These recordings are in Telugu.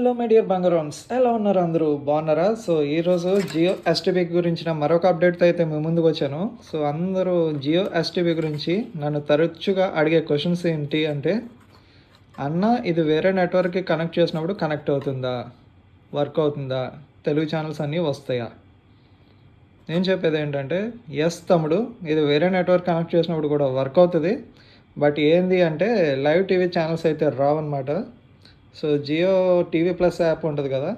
హలో మై డియర్ బంగారమ్స్, ఎలా ఉన్నారు? అందరూ బాగున్నారా? సో ఈరోజు జియో ఎస్టీబీ గురించిన మరొక అప్డేట్తో అయితే మేము ముందుకు వచ్చాను. సో అందరూ జియో ఎస్టీబీ గురించి నన్ను తరచుగా అడిగే క్వశ్చన్స్ ఏంటి అంటే, అన్న ఇది వేరే నెట్వర్క్కి కనెక్ట్ చేసినప్పుడు కనెక్ట్ అవుతుందా, వర్క్ అవుతుందా, తెలుగు ఛానల్స్ అన్నీ వస్తాయా? నేను చెప్పేది ఏంటంటే, ఎస్ తమ్ముడు, ఇది వేరే నెట్వర్క్ కనెక్ట్ చేసినప్పుడు కూడా వర్క్ అవుతుంది. బట్ ఏంది అంటే లైవ్ టీవీ ఛానల్స్ అయితే రావన్నమాట. So Jio TV plus app ఉంటుంది కదా,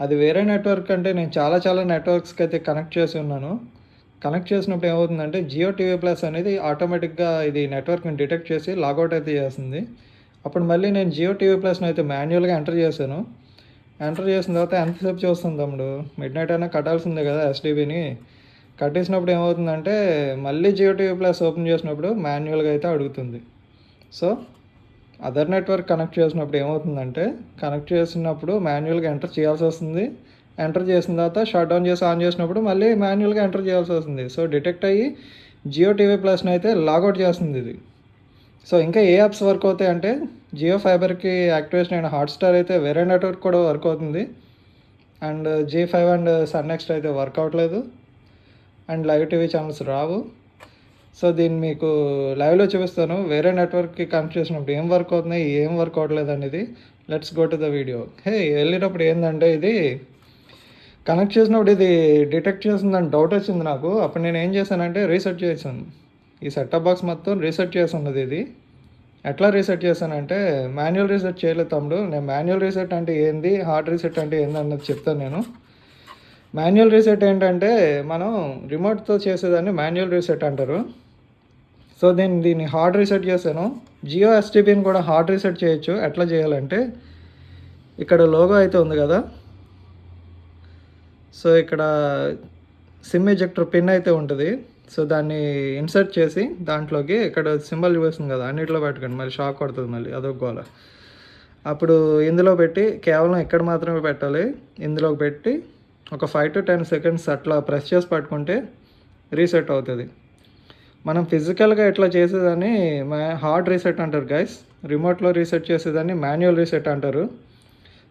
అది వేరే నెట్వర్క్ అంటే నేను చాలా నెట్వర్క్స్కి అయితే కనెక్ట్ చేసి ఉన్నాను. కనెక్ట్ చేసినప్పుడు ఏమవుతుందంటే జియో టీవీ ప్లస్ అనేది ఆటోమేటిక్గా ఇది నెట్వర్క్ని డిటెక్ట్ చేసి లాగౌట్ అయితే చేస్తుంది. అప్పుడు మళ్ళీ నేను జియో టీవీ ప్లస్ని అయితే మాన్యువల్గా ఎంటర్ చేశాను. ఎంటర్ చేసిన తర్వాత ఎంతసేపు చూస్తుంది తమ్ముడు, మిడ్ నైట్ అయినా కట్టాల్సిందే కదా ఎస్టీబీని. కట్టేసినప్పుడు ఏమవుతుందంటే మళ్ళీ జియో టీవీ ప్లస్ ఓపెన్ చేసినప్పుడు మాన్యువల్గా అయితే అడుగుతుంది. సో అదర్ నెట్వర్క్ కనెక్ట్ చేసినప్పుడు ఏమవుతుందంటే, కనెక్ట్ చేసినప్పుడు మాన్యువల్గా ఎంటర్ చేయాల్సి వస్తుంది. ఎంటర్ చేసిన తర్వాత షట్ డౌన్ చేసి ఆన్ చేసినప్పుడు మళ్ళీ మాన్యువల్గా ఎంటర్ చేయాల్సి వస్తుంది. సో డిటెక్ట్ అయ్యి జియో టీవీ ప్లస్ని అయితే లాగౌట్ చేస్తుంది ఇది. సో ఇంకా ఏ యాప్స్ వర్క్ అవుతాయి అంటే, జియో ఫైబర్కి యాక్టివేషన్ అయిన హాట్స్టార్ అయితే వేరే నెట్వర్క్ కూడా వర్క్ అవుతుంది. And G5 and Sun next అయితే వర్క్ అవ్వట్లేదు. అండ్ లైవ్ టీవీ ఛానల్స్ రావు. సో దీన్ని మీకు లైవ్లో చూపిస్తాను, వేరే నెట్వర్క్కి కనెక్ట్ చేసినప్పుడు ఏం వర్క్ అవుతున్నాయి, ఏం వర్క్ అవ్వట్లేదు అనేది. Let's go to the video. వెళ్ళేటప్పుడు ఏంటంటే, ఇది కనెక్ట్ చేసినప్పుడు ఇది డిటెక్ట్ చేస్తుందని డౌట్ వచ్చింది నాకు. అప్పుడు నేను ఏం చేశానంటే రీసెట్ చేశాను. ఈ సెటప్ బాక్స్ మొత్తం రీసెట్ చేసి ఉన్నది ఇది. ఎట్లా రీసెట్ చేశానంటే, మాన్యువల్ రీసెట్ చేయలేదు తమ్ముడు. నేను మాన్యువల్ రీసెట్ అంటే ఏంది, హార్డ్ రీసెట్ అంటే ఏంది అన్నది చెప్తాను నేను. మాన్యువల్ రీసెట్ ఏంటంటే, మనం రిమోట్తో చేసేదాన్ని మాన్యువల్ రీసెట్ అంటారు. సో దీన్ని హార్డ్ రీసెట్ చేశాను. జియో ఎస్టీబీని కూడా హార్డ్ రీసెట్ చేయొచ్చు. ఎట్లా చేయాలంటే, ఇక్కడ లోగో అయితే ఉంది కదా, సో ఇక్కడ సిమ్ ఎజెక్టర్ పిన్ అయితే ఉంటుంది. సో దాన్ని ఇన్సర్ట్ చేసి దాంట్లోకి ఇక్కడ సింబల్ చూపిస్తుంది కదా, అన్నిట్లో పెట్టుకోండి, మళ్ళీ షాక్ కొడుతుంది, మళ్ళీ అదొక గోల. అప్పుడు ఇందులో పెట్టి కేవలం ఇక్కడ మాత్రమే పెట్టాలి. ఇందులోకి పెట్టి ఒక 5 to 10 seconds అట్లా ప్రెస్ చేసి పట్టుకుంటే రీసెట్ అవుతుంది. మనం ఫిజికల్గా ఇట్లా చేసేదాన్ని హార్డ్ రీసెట్ అంటారు గైస్. రిమోట్లో రీసెట్ చేసేదాన్ని మాన్యువల్ రీసెట్ అంటారు.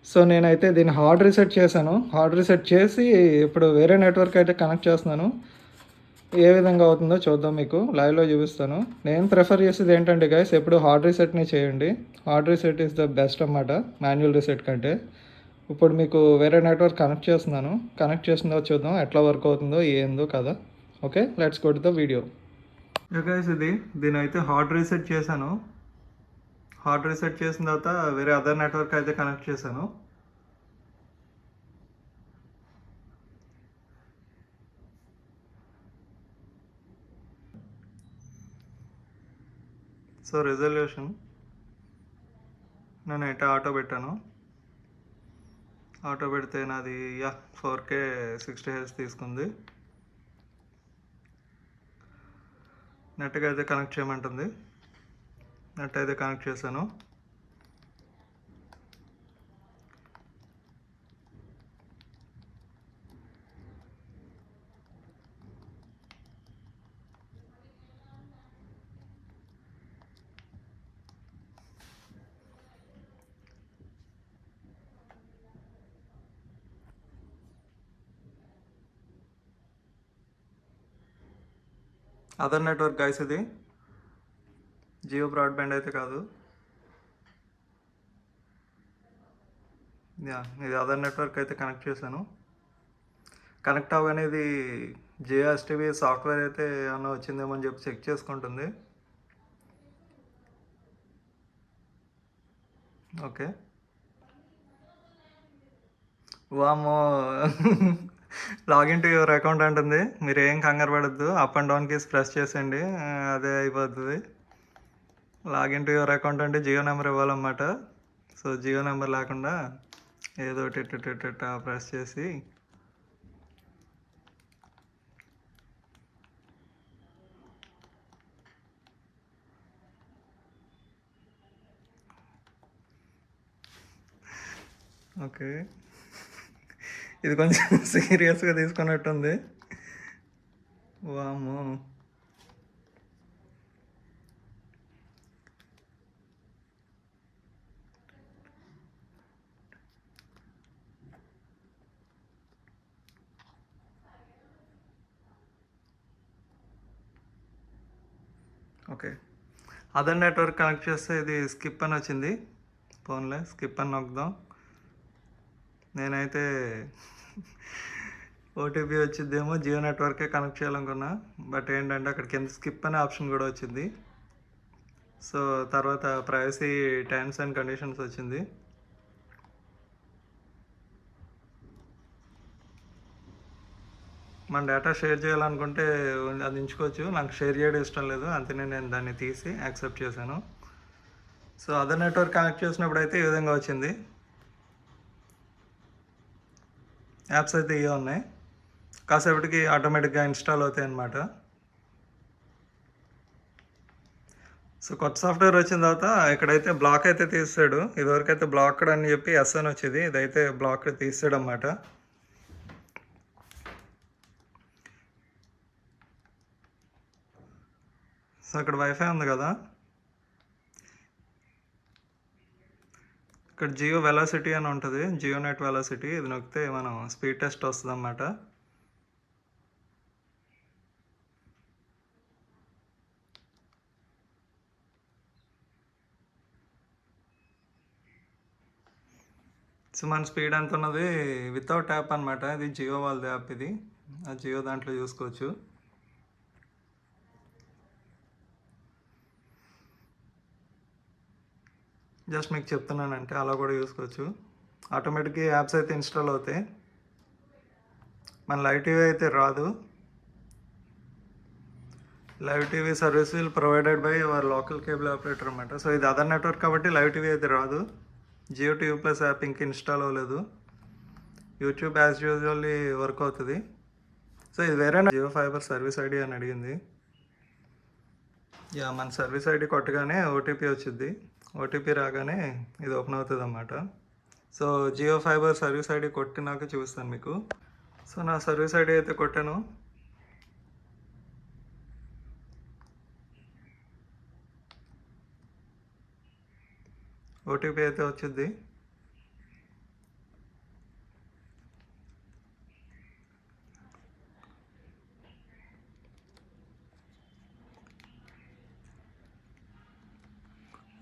సో నేనైతే దీన్ని హార్డ్ రీసెట్ చేశాను. హార్డ్ రీసెట్ చేసి ఇప్పుడు వేరే నెట్వర్క్ అయితే కనెక్ట్ చేస్తున్నాను. ఏ విధంగా అవుతుందో చూద్దాం, మీకు లైవ్లో చూపిస్తాను. నేను ప్రిఫర్ చేసేది ఏంటంటే గైస్, ఎప్పుడు హార్డ్ రీసెట్ని చేయండి. Hard reset is the best అన్నమాట మాన్యువల్ రీసెట్ కంటే. ఇప్పుడు మీకు వేరే నెట్వర్క్ కనెక్ట్ చేస్తున్నాను. కనెక్ట్ చేసిందో చూద్దాం ఎట్లా వర్క్ అవుతుందో ఏందో కదా. Okay, let's go to the video. Guys దీని అయితే హార్డ్ రీసెట్ చేశాను. హార్డ్ రీసెట్ చేసిన తర్వాత వేరే అదర్ నెట్వర్క్ అయితే కనెక్ట్ చేశాను. సో రెజల్యూషన్ నేనైతే ఆటో పెట్టాను. ఆటో పెడితే నాది 4K 60Hz తీసుకుంది. నెట్గా అయితే కనెక్ట్ చేయమంటుంది. నెట్ అయితే కనెక్ట్ చేశాను. అదర్ నెట్వర్క్ గైస్, ఇది జియో బ్రాడ్బ్యాండ్ అయితే కాదు. ఇది అదర్ నెట్వర్క్ అయితే కనెక్ట్ చేశాను. కనెక్ట్ అవ్వగానే ఇది జియో ఎస్టీవీ సాఫ్ట్వేర్ అయితే ఏమన్నా వచ్చిందేమో అని చెప్పి చెక్ చేసుకుంటుంది. ఓకే, వామో లాగిన్ టు యువర్ అకౌంట్ అంటుంది. మీరు ఏం కంగారు పడద్దు, up and down keys press చేసేయండి, అదే అయిపోతుంది. లాగిన్ టు యువర్ అకౌంట్ అంటే జియో నెంబర్ ఇవ్వాలన్నమాట. సో జియో నెంబర్ లేకుండా ఏదో ప్రెస్ చేసి ఓకే, ఇది కొంచెం సీరియస్గా తీసుకున్నట్టుంది. వామో, ఓకే. అదర్ నెట్వర్క్ కనెక్ట్ చేస్తే ఇది స్కిప్ అని వచ్చింది. ఫోన్లే స్కిప్ అని నొక్కుదాం. నేనైతే ఓటీపీ వచ్చిద్దేమో జియో నెట్వర్కే కనెక్ట్ చేయాలనుకున్నా. బట్ ఏంటంటే అక్కడ కింద స్కిప్ అనే ఆప్షన్ కూడా వచ్చింది. సో తర్వాత ప్రైవసీ టర్మ్స్ అండ్ కండిషన్స్ వచ్చింది. మన డేటా షేర్ చేయాలనుకుంటే అది ఉంచుకోవచ్చు. నాకు షేర్ చేయడం ఇష్టం లేదు, అంతనే నేను దాన్ని తీసి యాక్సెప్ట్ చేశాను. సో అదర్ నెట్వర్క్ కనెక్ట్ చేసినప్పుడు అయితే ఈ విధంగా వచ్చింది. యాప్స్ అయితే ఇవే ఉన్నాయి. కాసేపటికి ఆటోమేటిక్గా ఇన్స్టాల్ అవుతాయి అన్నమాట. సో కొత్త సాఫ్ట్వేర్ వచ్చిన తర్వాత ఇక్కడైతే బ్లాక్ అయితే తీసాడు. ఇదివరకైతే బ్లాక్డ్ అని చెప్పి ఎస్ అని వచ్చేది, ఇదైతే బ్లాక్ తీసాడు అన్నమాట. సో ఇక్కడ వైఫై ఉంది కదా, ఇక్కడ జియో వెలాసిటీ అని ఉంటుంది, జియో నెట్ వెలాసిటీ. ఇది నొక్కితే మనం స్పీడ్ టెస్ట్ వస్తుంది అన్నమాట. సో మన స్పీడ్ ఎంత ఉన్నది వితౌట్ యాప్ అనమాట. ఇది జియో వాళ్ళది యాప్, ఇది ఆ జియో దాంట్లో చూసుకోవచ్చు. జస్ట్ మీకు చెప్తున్నానంటే అలా కూడా చూసుకోవచ్చు. ఆటోమేటిక్గా యాప్స్ అయితే ఇన్స్టాల్ అవుతాయి. మన లైవ్ టీవీ అయితే రాదు. Live TV service will provided by our local cable operator అనమాట. సో ఇది అదర్ నెట్వర్క్ కాబట్టి లైవ్ టీవీ అయితే రాదు. జియో టీవీ ప్లస్ యాప్ ఇంక ఇన్స్టాల్ అవ్వలేదు. యూట్యూబ్ యాజ్ యూజువల్లీ వర్క్ అవుతుంది. సో ఇది వేరే జియో ఫైబర్ సర్వీస్ ఐడి అని అడిగింది. యా, మన సర్వీస్ ఐడి కొట్టగానే ఓటీపీ వచ్చింది. ఓటీపీ రాగానే ఇది ఓపెన్ అవుతుంది అన్నమాట. So Jio fiber service ID కొట్టినాక చూపిస్తాను మీకు. సో నా సర్వీస్ ఐడి అయితే కొట్టాను. ఓటీపీ అయితే వచ్చింది.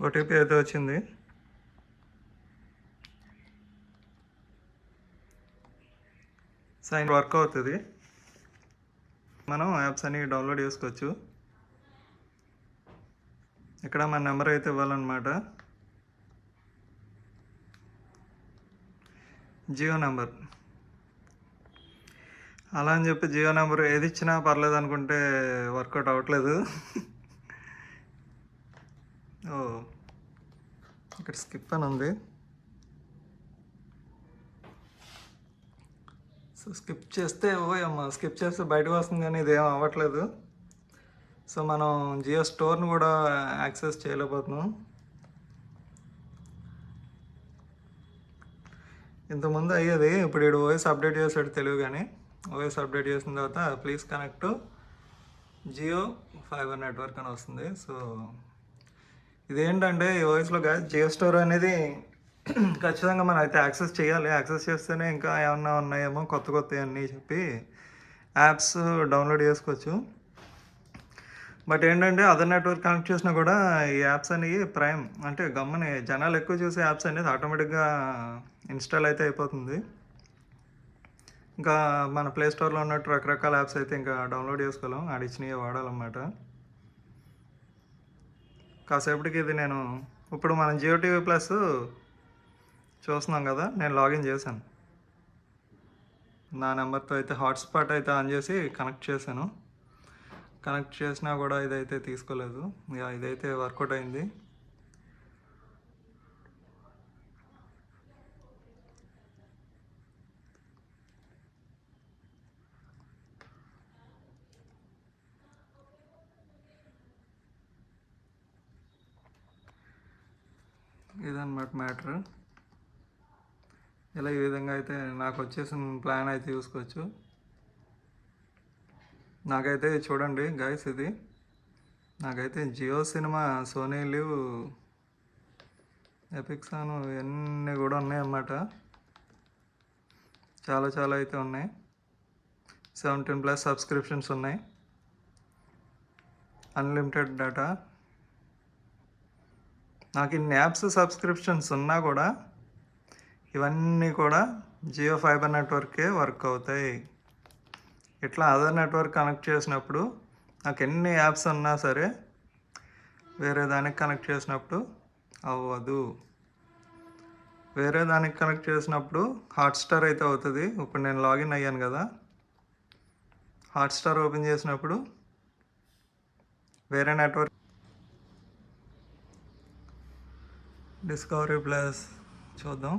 ఓటీపీ అయితే వచ్చింది. సైన్ వర్క్ అవుతుంది. మనం యాప్స్ అన్ని డౌన్లోడ్ చేసుకోవచ్చు. ఇక్కడ మన నెంబర్ అయితే ఇవ్వాలన్నమాట, జియో నెంబర్. అలా అని చెప్పి జియో నెంబర్ ఏది ఇచ్చినా పర్లేదు అనుకుంటే వర్కౌట్ అవ్వట్లేదు. ఓ, ఇక్కడ స్కిప్ అని ఉంది. సో స్కిప్ చేస్తే స్కిప్ చేస్తే బయటకు వస్తుంది, కానీ ఇదేం అవ్వట్లేదు. సో మనం జియో స్టోర్ని కూడా యాక్సెస్ చేయలేకపోతున్నాం. ఇంతకుముందు అయ్యేది, ఇప్పుడు వీడు ఓఎస్ అప్డేట్ చేశాడు తెలివి. కానీ ఓఎస్ అప్డేట్ చేసిన తర్వాత please connect Jio fiber network అని వస్తుంది. సో ఇదేంటంటే ఈ ఓఎస్లో జియో స్టోర్ అనేది ఖచ్చితంగా మనం అయితే యాక్సెస్ చేయాలి. యాక్సెస్ చేస్తేనే ఇంకా ఏమన్నా ఉన్నాయేమో కొత్త అన్నీ చెప్పి యాప్స్ డౌన్లోడ్ చేసుకోవచ్చు. బట్ ఏంటంటే అదర్ నెట్వర్క్ కనెక్ట్ చేసినా కూడా ఈ యాప్స్ అనేవి ప్రైమ్ అంటే గమ్మని జనాలు ఎక్కువ చూసే యాప్స్ అనేది ఆటోమేటిక్గా ఇన్స్టాల్ అయితే అయిపోతుంది. ఇంకా మన ప్లే స్టోర్లో ఉన్నట్టు రకరకాల యాప్స్ అయితే ఇంకా డౌన్లోడ్ చేసుకోలేం, ఆడిచ్చినవి వాడాలన్నమాట. కాసేపటికి ఇది నేను ఇప్పుడు మనం జియో టీవీ ప్లస్ చూస్తున్నాం కదా, నేను లాగిన్ చేశాను. నా నెంబర్తో అయితే హాట్స్పాట్ అయితే ఆన్ చేసి కనెక్ట్ చేశాను. కనెక్ట్ చేసినా కూడా ఇదైతే తీసుకోలేదు. ఇదైతే వర్కౌట్ అయింది. ఇదన్నమాట మ్యాటర్. ఇలా ఈ విధంగా అయితే నాకు వచ్చేసిన ప్లాన్ అయితే చూసుకోవచ్చు. నాకైతే చూడండి గైస్, ఇది నాకైతే జియో సినిమా, సోనీ లివ్, ఎపిక్సాను ఇవన్నీ కూడా ఉన్నాయన్నమాట. చాలా అయితే ఉన్నాయి. 17+ సబ్స్క్రిప్షన్స్ ఉన్నాయి. Unlimited data. నాకు ఇన్ని యాప్స్ సబ్స్క్రిప్షన్స్ ఉన్నా కూడా ఇవన్నీ కూడా జియో ఫైబర్ నెట్వర్కే వర్క్ అవుతాయి. ఇట్లా అదర్ నెట్వర్క్ కనెక్ట్ చేసినప్పుడు నాకు ఎన్ని యాప్స్ ఉన్నా సరే వేరే దానికి కనెక్ట్ చేసినప్పుడు అవ్వదు. వేరే దానికి కనెక్ట్ చేసినప్పుడు హాట్స్టార్ అయితే అవుతుంది. ఇప్పుడు నేను లాగిన్ అయ్యాను కదా, హాట్స్టార్ ఓపెన్ చేసినప్పుడు వేరే నెట్వర్క్ డిస్కవరీ ప్లస్ చూద్దాం.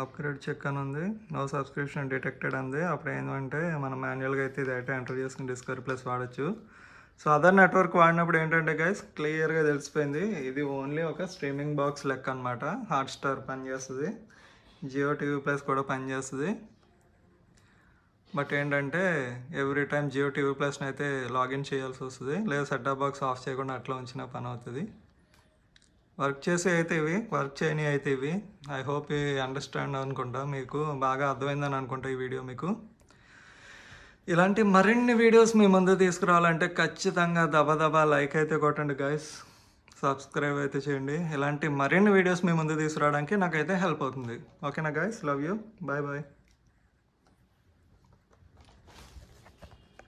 అప్గ్రేడ్ చెక్ అని ఉంది, నో సబ్స్క్రిప్షన్ డిటెక్టెడ్ అంది. అప్పుడు ఏంటంటే మనం మాన్యువల్గా అయితే ఇది అయితే ఎంటర్ చేసుకుని డిస్కవరీ ప్లస్ వాడచ్చు. సో అదర్ నెట్వర్క్ వాడినప్పుడు ఏంటంటే గైస్ క్లియర్గా తెలిసిపోయింది, ఇది ఓన్లీ ఒక స్ట్రీమింగ్ బాక్స్ లెక్క అనమాట. హాట్స్టార్ పనిచేస్తుంది, జియో టీవీ ప్లస్ కూడా పనిచేస్తుంది. బట్ ఏంటంటే ఎవ్రీ టైం జియో టీవీ ప్లస్ని అయితే లాగిన్ చేయాల్సి వస్తుంది, లేదా సెట్టాప్ బాక్స్ ఆఫ్ చేయకుండా అట్లా ఉంచిన పని అవుతుంది. వర్క్ చేసి అయితే ఇవి, వర్క్ చేయని అయితే ఇవి. ఐ హోప్ ఈ అండర్స్టాండ్ అనుకుంటా, మీకు బాగా అర్థమైందని అనుకుంటా ఈ వీడియో మీకు. ఇలాంటి మరిన్ని వీడియోస్ మీ ముందు తీసుకురావాలంటే ఖచ్చితంగా దబా లైక్ అయితే కొట్టండి గైస్, సబ్స్క్రైబ్ అయితే చేయండి. ఇలాంటి మరిన్ని వీడియోస్ మీ ముందు తీసుకురావడానికి నాకైతే హెల్ప్ అవుతుంది. ఓకేనా guys, love you, bye bye.